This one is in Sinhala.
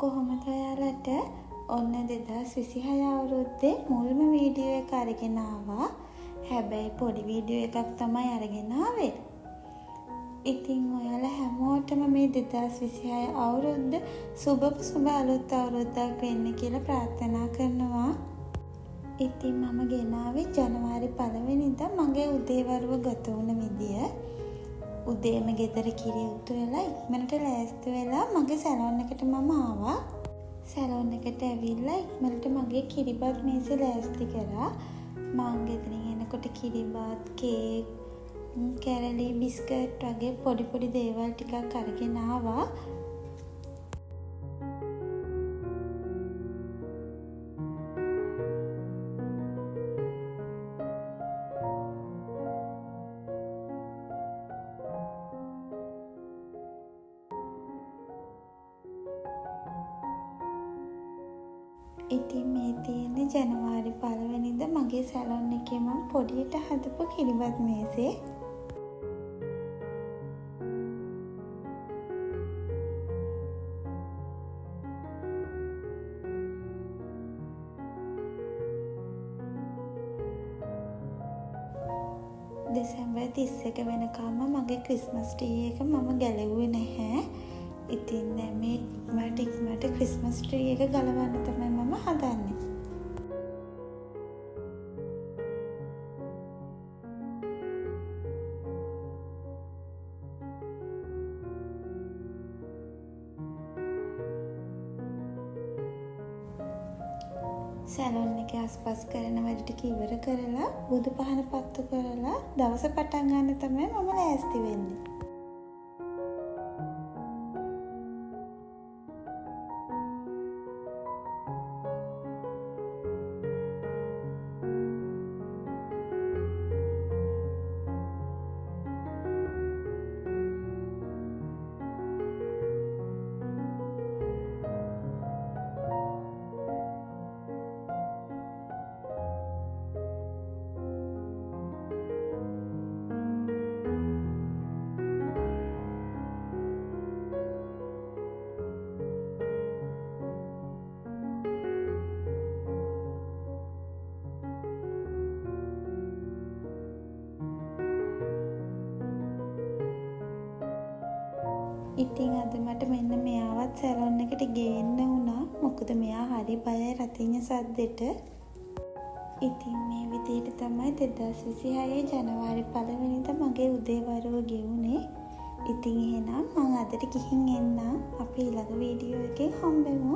කොහොමද ඔයාලට ඔන්න 2026 අවුරුද්දේ මුල්ම වීඩියෝ එක අරගෙන ආවා. හැබැයි පොඩි වීඩියෝ එකක් තමයි අරගෙන ආවේ. ඉතින් ඔයාලා හැමෝටම මේ 2026 අවුරුද්ද සුබ අලුත් අවුරුද්දක් වෙන්න කියලා ප්‍රාර්ථනා කරනවා. ඉතින් මම ගෙනාවේ ජනවාරි 1 වෙනිදා මගේ උදේවරුව ගත වුණ විදිය. උදේම ගෙදර කිරි උතු වෙලා ඉක්මනට ලෑස්ති වෙලා මගේ සැලොන් එකට මම ආවා. සැලොන් එකට ඇවිල්ලා ඉක්මනට මගේ කිරිබත් මේසෙ ලෑස්ති කරා. මං ගෙදරින් එනකොට කිරිබත්, කේක්, කැරලි, බිස්කට් වගේ පොඩි දේවල් ටිකක් අරගෙන ආවා. ඉතින් මේ තියෙන්නේ ජනවාරි 1 වෙනිදා මගේ සැලොන් එකේ මම පොඩියට හදපු කිරිබත් මේසේ. දෙසැම්බර් 31 වෙනකම්ම මගේ ක්‍රිස්මස් ට්‍රී එක මම ගැලෙව්වේ නැහැ. ඉතින් දැන් මේ ඉක්මනට ක්‍රිස්මස් ට්‍රී එක ගලවන්න තමයි මම හදන්නේ. සැලොන් එකේ ආස්පස් කරන වැඩ ටික ඉවර කරලා බුදු පහන පත්තු කරලා දවස පටන් ගන්න තමයි මම ලෑස්ති වෙන්නේ. ඉතින් අද මට මෙන්න මෙයාවත් සැලොන් එකට ගේන්න වුණා. මොකද මෙයා හරි බයයි රතිඤ්ඤ සද්දෙට. ඉතින් මේ විදිහට තමයි 2026 ජනවාරි 1 වෙනිදා මගේ උදේවරුව ගෙවුනේ. ඉතින් එහෙනම් මම අදට ගිහින් එන්නම්. අපි ඊළඟ වීඩියෝ එකෙන් හම්බෙමු.